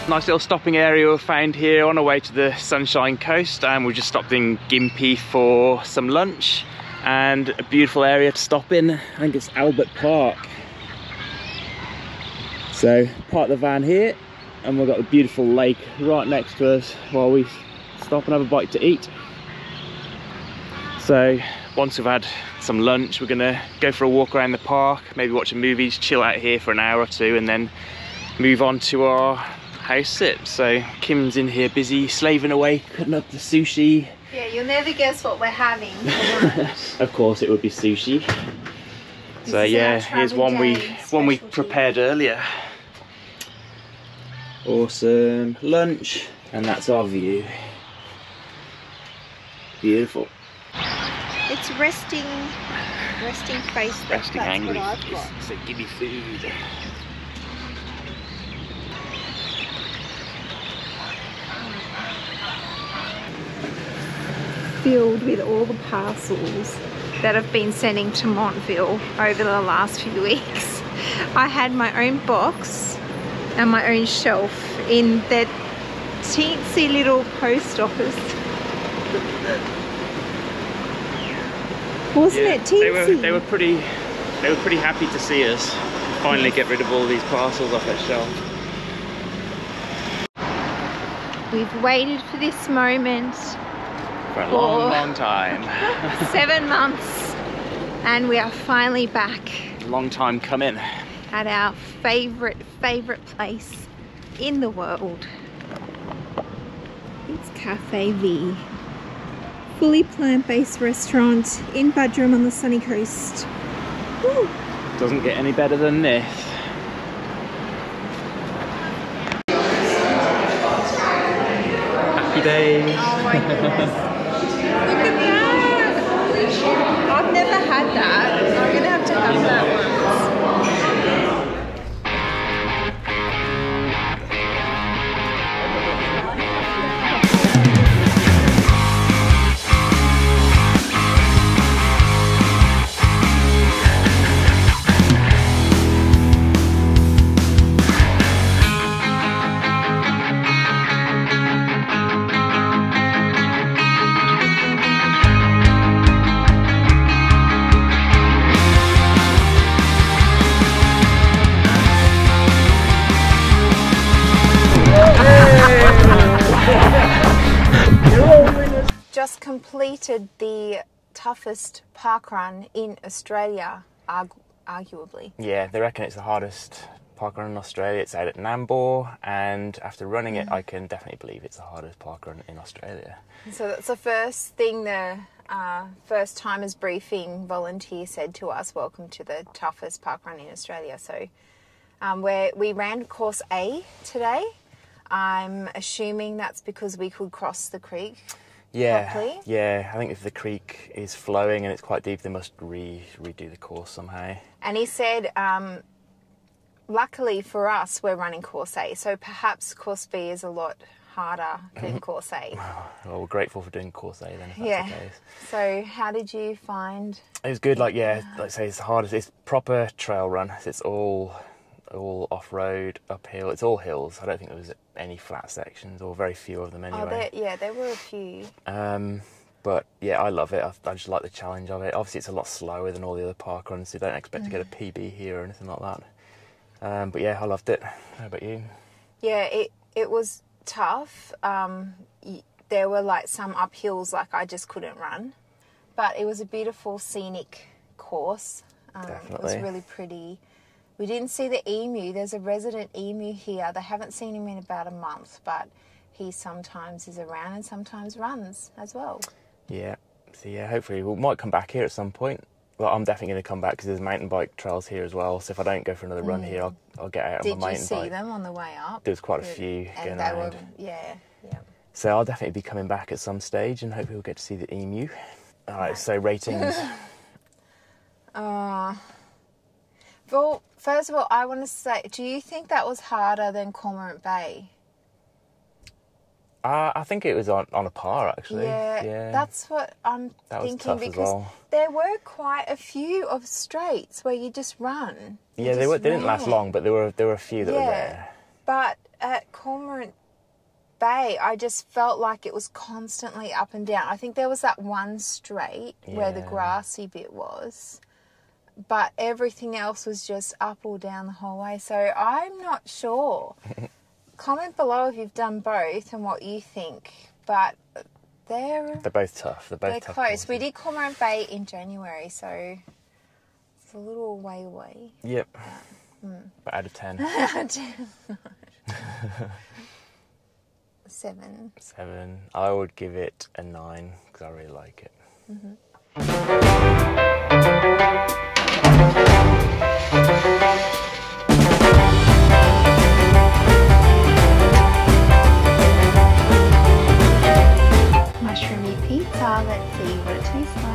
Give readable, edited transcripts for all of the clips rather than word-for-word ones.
Nice little stopping area we found here on our way to the Sunshine Coast, and we just stopped in Gympie for some lunch, and a beautiful area to stop in. I think it's Nambour Park. So park the van here, and we've got the beautiful lake right next to us while we stop and have a bite to eat. So once we've had some lunch, we're gonna go for a walk around the park, maybe watch a movie, chill out here for an hour or two, and then move on to our house sit. So Kim's in here busy slaving away, cutting up the sushi. Yeah, you'll never guess what we're having for lunch. Of course it would be sushi. So yeah, here's one we prepared earlier. Awesome lunch, and that's our view. Beautiful. It's resting face. Resting angry. That's what I've got. So give me food. Filled with all the parcels that I've been sending to Montville over the last few weeks. I had my own box and my own shelf in that teensy little post office. Wasn't it teensy? They were pretty happy to see us finally get rid of all these parcels off that shelf. We've waited for this moment For a long time. 7 months, and we are finally back. Long time coming. At our favourite place in the world. It's Cafe V. Fully plant-based restaurant in Budrum on the sunny coast. Woo. Doesn't get any better than this. Happy days. Oh my goodness. Look at that. I've never had that. I'm gonna have to have that once. Just completed the toughest parkrun in Australia, arguably. Yeah, they reckon it's the hardest parkrun in Australia. It's out at Nambour, and after running it, I can definitely believe it's the hardest parkrun in Australia. So that's the first thing the first timers briefing volunteer said to us: welcome to the toughest parkrun in Australia. So we ran course A today. I'm assuming that's because we could cross the creek. Properly. Yeah. I think if the creek is flowing and it's quite deep, they must redo the course somehow. And he said, luckily for us, we're running course A, so perhaps course B is a lot harder than course A. Well, we're grateful for doing course A then, if that's the case. So how did you find? It was good. Like I say, it's the hardest. It's proper trail run. It's all off-road, uphill. It's all hills. I don't think there was any flat sections, or very few of them anyway. There were a few. But yeah, I love it. I just like the challenge of it. Obviously, it's a lot slower than all the other park runs, so you don't expect to get a PB here or anything like that. But yeah, I loved it. How about you? Yeah, it was tough. There were like some uphills like I just couldn't run, but it was a beautiful scenic course. Definitely. It was really pretty. We didn't see the emu. There's a resident emu here. They haven't seen him in about a month, but he sometimes is around and sometimes runs as well. Yeah. So yeah, hopefully we might come back here at some point. Well, I'm definitely going to come back because there's mountain bike trails here as well. So if I don't go for another run here, I'll get out on my mountain bike. Did you see them on the way up? There's quite a few going around. Yeah. So I'll definitely be coming back at some stage, and hopefully we'll get to see the emu. All right, so ratings. Well, first of all, I want to say, do you think that was harder than Cormorant Bay? I think it was on a par, actually. Yeah, that's what I'm thinking. Was tough because as well. There were quite a few of straights where you just run. They didn't last long, but there were a few that were there. But at Cormorant Bay, I just felt like it was constantly up and down. I think there was that one straight where the grassy bit was, but everything else was just up or down the whole way. So I'm not sure. Comment below if you've done both and what you think. But they're both tough. They're tough close. courses. We did Cormorant Bay in January, so it's a little way away. Yep. But out of 10. 7. 7. I would give it a 9 because I really like it. Mushroomy pizza. Let's see what it tastes like.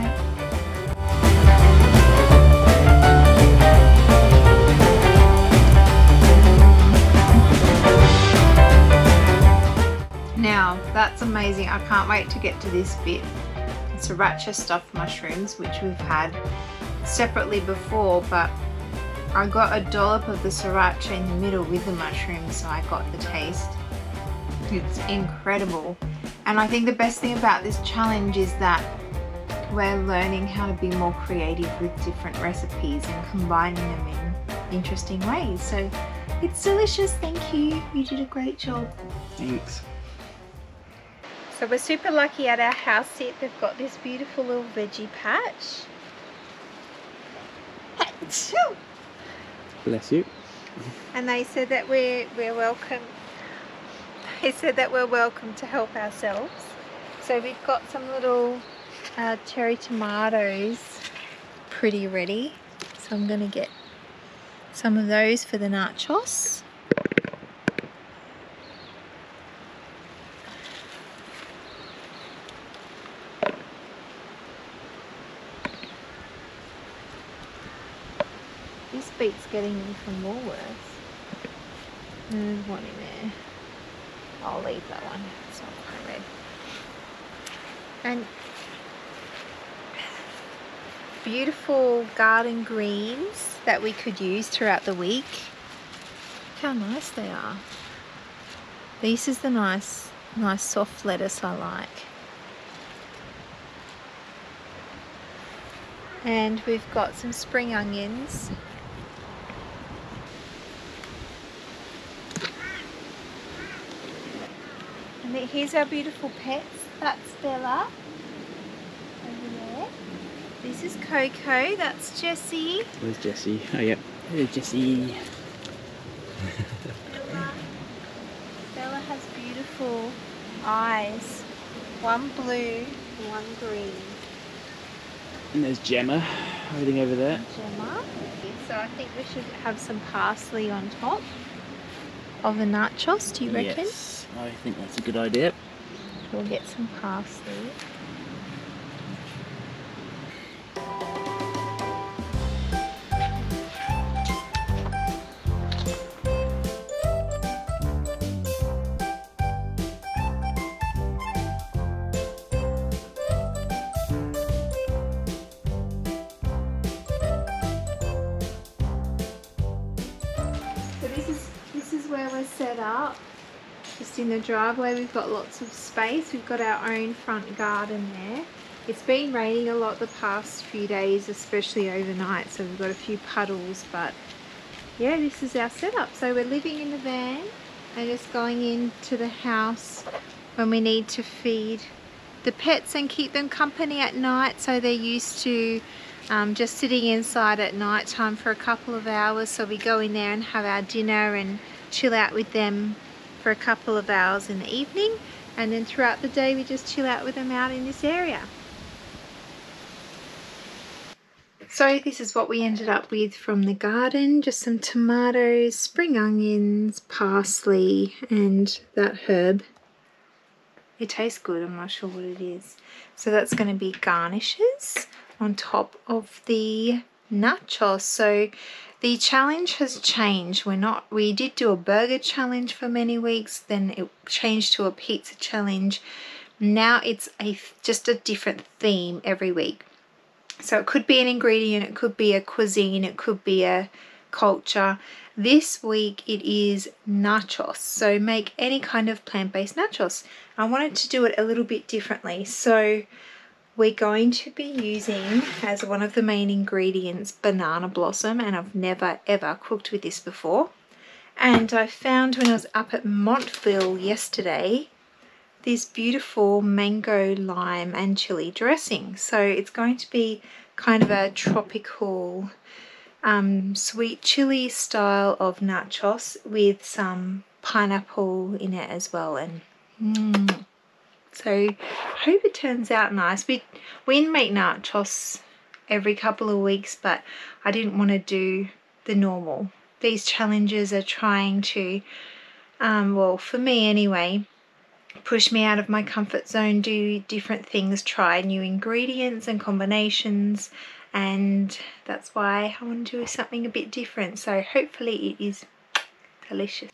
Now, that's amazing. I can't wait to get to this bit. Sriracha stuffed mushrooms, which we've had separately before, but I got a dollop of the sriracha in the middle with the mushrooms, so I got the taste. It's incredible. And I think the best thing about this challenge is that we're learning how to be more creative with different recipes and combining them in interesting ways. So it's delicious. Thank you. You did a great job. Thanks. So we're super lucky at our house sit. They've got this beautiful little veggie patch. Bless you. And they said that we're welcome. They said that we're welcome to help ourselves. So we've got some little cherry tomatoes pretty ready. So I'm gonna get some of those for the nachos. This beet's getting even more worse. There's one in there. I'll leave that one. It's not quite red. And beautiful garden greens that we could use throughout the week. Look how nice they are. This is the nice soft lettuce I like. And we've got some spring onions. And here's our beautiful pets. That's Bella over there. This is Coco. That's Jessie. Where's Jessie? Oh, yep. There's Jessie. Bella has beautiful eyes. One blue, one green. And there's Gemma, everything over there. Gemma. So I think we should have some parsley on top of the nachos, do you reckon? Yes, I think that's a good idea. We'll get some parsley. Where we're set up, just in the driveway. We've got lots of space. We've got our own front garden there. It's been raining a lot the past few days, especially overnight, so we've got a few puddles, but yeah, this is our setup. So we're living in the van and just going into the house when we need to feed the pets and keep them company at night, so they're used to just sitting inside at night time for a couple of hours. So we go in there and have our dinner and chill out with them for a couple of hours in the evening, and then throughout the day we just chill out with them out in this area. So this is what we ended up with from the garden. Just some tomatoes, spring onions, parsley, and that herb. It tastes good, I'm not sure what it is. So that's going to be garnishes on top of the nachos. So the challenge has changed. We did do a burger challenge for many weeks, then it changed to a pizza challenge. Now it's just a different theme every week. So it could be an ingredient, it could be a cuisine, it could be a culture. This week it is nachos, so make any kind of plant-based nachos. I wanted to do it a little bit differently, so we're going to be using as one of the main ingredients banana blossom, and I've never ever cooked with this before. And I found when I was up at Montville yesterday this beautiful mango, lime and chili dressing. So it's going to be kind of a tropical sweet chili style of nachos with some pineapple in it as well. And so I hope it turns out nice. We make nachos every couple of weeks, but I didn't want to do the normal. These challenges are trying to, well, for me anyway, push me out of my comfort zone, do different things, try new ingredients and combinations, and that's why I want to do something a bit different. So hopefully it is delicious.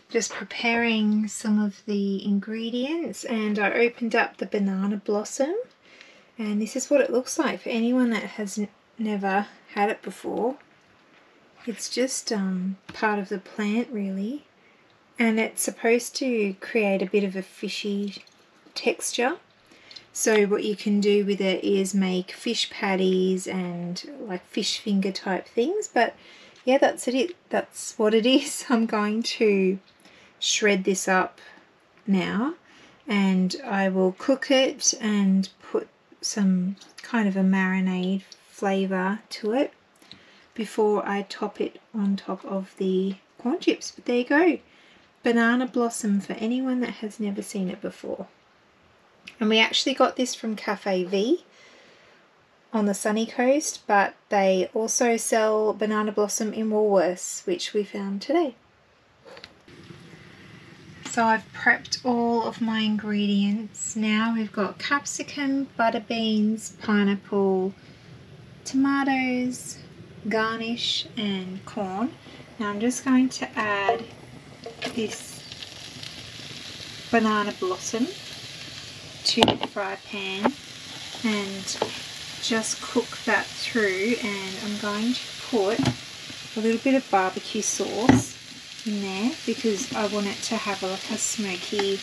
Just preparing some of the ingredients, and I opened up the banana blossom, and this is what it looks like for anyone that has never had it before. It's just part of the plant really, and it's supposed to create a bit of a fishy texture. So what you can do with it is make fish patties and like fish finger type things. But yeah, that's it. That's what it is. I'm going to shred this up now, and I will cook it and put some kind of a marinade flavour to it before I top it on top of the corn chips. But there you go, banana blossom for anyone that has never seen it before. And we actually got this from Cafe V on the sunny coast, but they also sell banana blossom in Woolworths, which we found today. So I've prepped all of my ingredients. Now we've got capsicum, butter beans, pineapple, tomatoes, garnish and corn. Now I'm just going to add this banana blossom to the fry pan and just cook that through, and I'm going to put a little bit of barbecue sauce in there because I want it to have like a smoky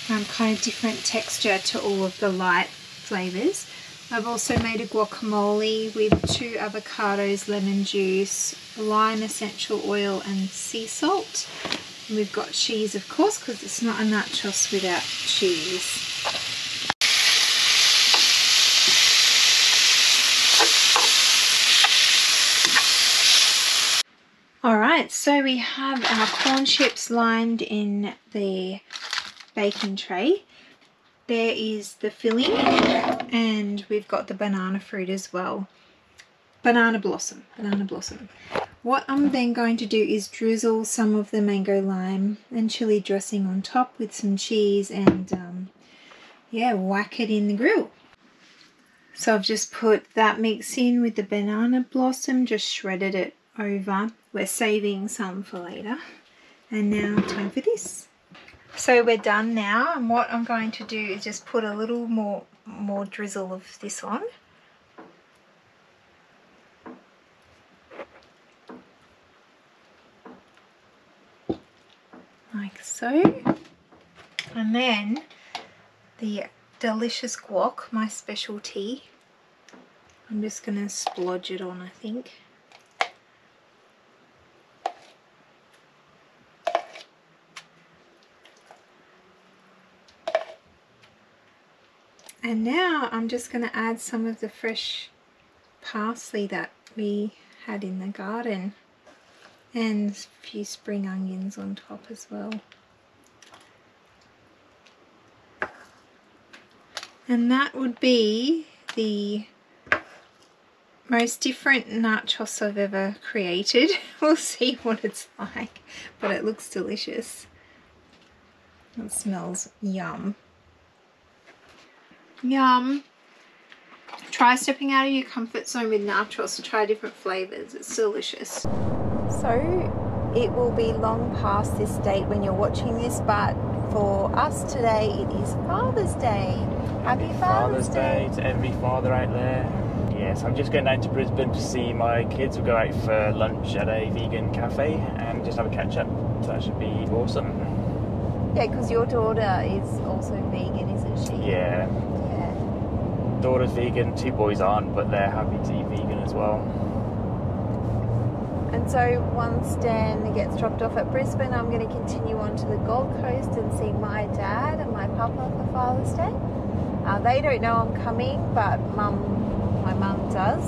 kind of different texture to all of the light flavours. I've also made a guacamole with 2 avocados, lemon juice, lime essential oil and sea salt. And we've got cheese, of course, because it's not a nachos without cheese. Alright, so we have our corn chips lined in the baking tray. There is the filling, and we've got the banana fruit as well. Banana blossom. What I'm then going to do is drizzle some of the mango, lime and chili dressing on top with some cheese and yeah, whack it in the grill. So I've just put that mix in with the banana blossom, just shredded it over. We're saving some for later. And now time for this. So we're done now, and what I'm going to do is just put a little more drizzle of this on. Like so. And then the delicious guac, my specialty. I'm just going to splodge it on, I think. And now I'm just going to add some of the fresh parsley that we had in the garden, and a few spring onions on top as well. And that would be the most different nachos I've ever created. We'll see what it's like, but it looks delicious. It smells yum. Yum. Try stepping out of your comfort zone with nachos to try different flavors. It's delicious. So it will be long past this date when you're watching this, but for us today it is Father's Day. Happy Father's Day to every father out there. Yes, I'm just going down to Brisbane to see my kids. We'll go out for lunch at a vegan cafe and just have a catch up. So that should be awesome. Yeah, because your daughter is also vegan, isn't she? Yeah. Yeah. Daughter's vegan, 2 boys aren't, but they're happy to eat vegan as well. And so once Dan gets dropped off at Brisbane, I'm going to continue on to the Gold Coast and see my dad and my papa for Father's Day. They don't know I'm coming, but my mum does.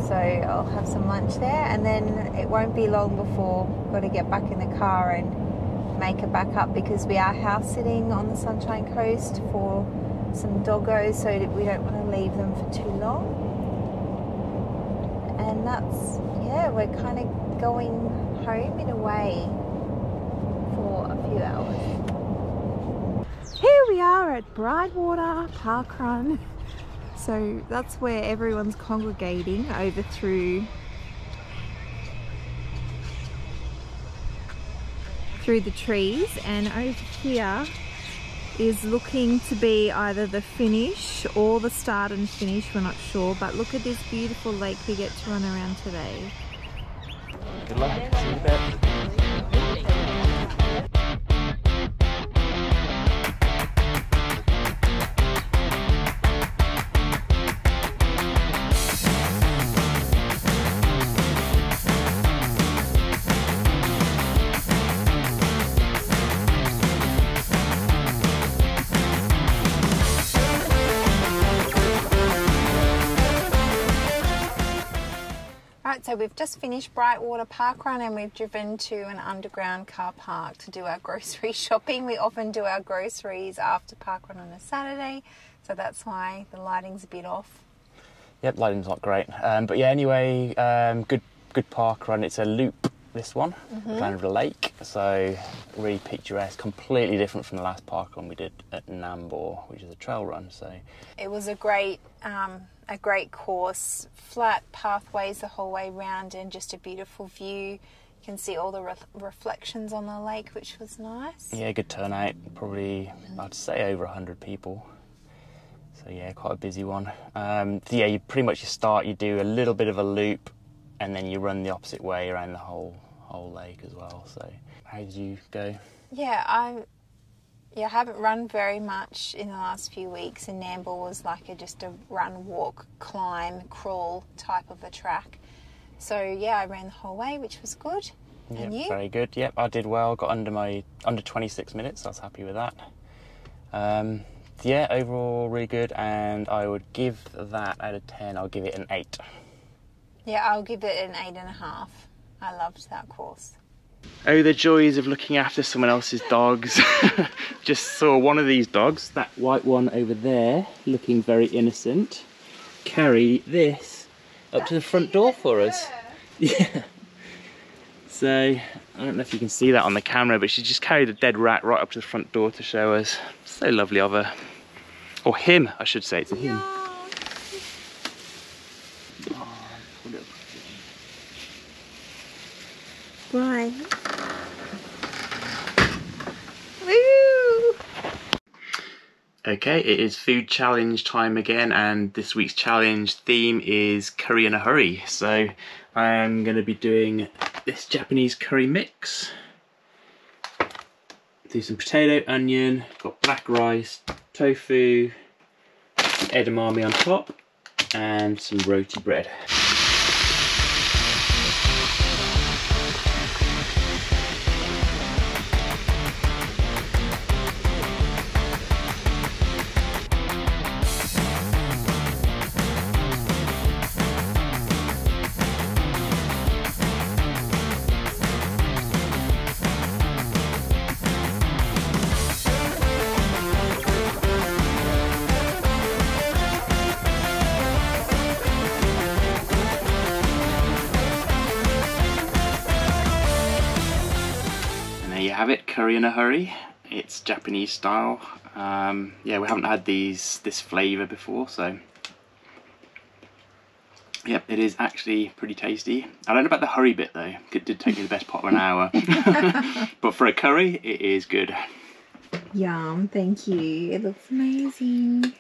So I'll have some lunch there, and then it won't be long before I've got to get back in the car and make it back up, because we are house sitting on the Sunshine Coast for some doggos, so that we don't want to leave them for too long. And that's, yeah, we're kind of going home in a way for a few hours. Here we are at Brightwater Parkrun. So that's where everyone's congregating over through the trees, and over here is looking to be either the finish or the start and finish, we're not sure, but look at this beautiful lake we get to run around today. Good luck. See you there. So we've just finished Brightwater Parkrun and we've driven to an underground car park to do our grocery shopping. We often do our groceries after Parkrun on a Saturday, so that's why the lighting's a bit off. Yep, lighting's not great. But yeah, anyway, good parkrun. It's a loop, this one, down of the lake. So really picturesque, completely different from the last parkrun we did at Nambour, which is a trail run. So it was a great course, flat pathways the whole way round and just a beautiful view. You can see all the reflections on the lake, which was nice. Yeah, good turnout, probably I'd say over 100 people. So yeah, quite a busy one. Yeah, you pretty much you do a little bit of a loop and then you run the opposite way around the whole lake as well. So how did you go? Yeah, I haven't run very much in the last few weeks, and Nambour was like just a run, walk, climb, crawl type of a track. So yeah, I ran the whole way, which was good. Yep, and you? Very good. Yep, I did well. Got under 26 minutes. So I was happy with that. Yeah, overall really good, and I would give that out of 10. I'll give it an 8. Yeah, I'll give it an 8.5. I loved that course. Oh, the joys of looking after someone else's dogs. Just saw one of these dogs, that white one over there, looking very innocent, carry this up to the front door for us. Yeah. So, I don't know if you can see that on the camera, but she just carried a dead rat right up to the front door to show us. So lovely of her. Or him, I should say, it's a him. Right. Woo! Okay, it is food challenge time again, and this week's challenge theme is curry in a hurry. So I'm going to be doing this Japanese curry mix. Do some potato, onion, got black rice, tofu, some edamame on top, and some roti bread. Have it, curry in a hurry. It's Japanese style. Yeah, we haven't had this flavour before, so yep, it is actually pretty tasty. I don't know about the hurry bit though. It did take me the best part of an hour. But for a curry, it is good. Yum, thank you. It looks amazing.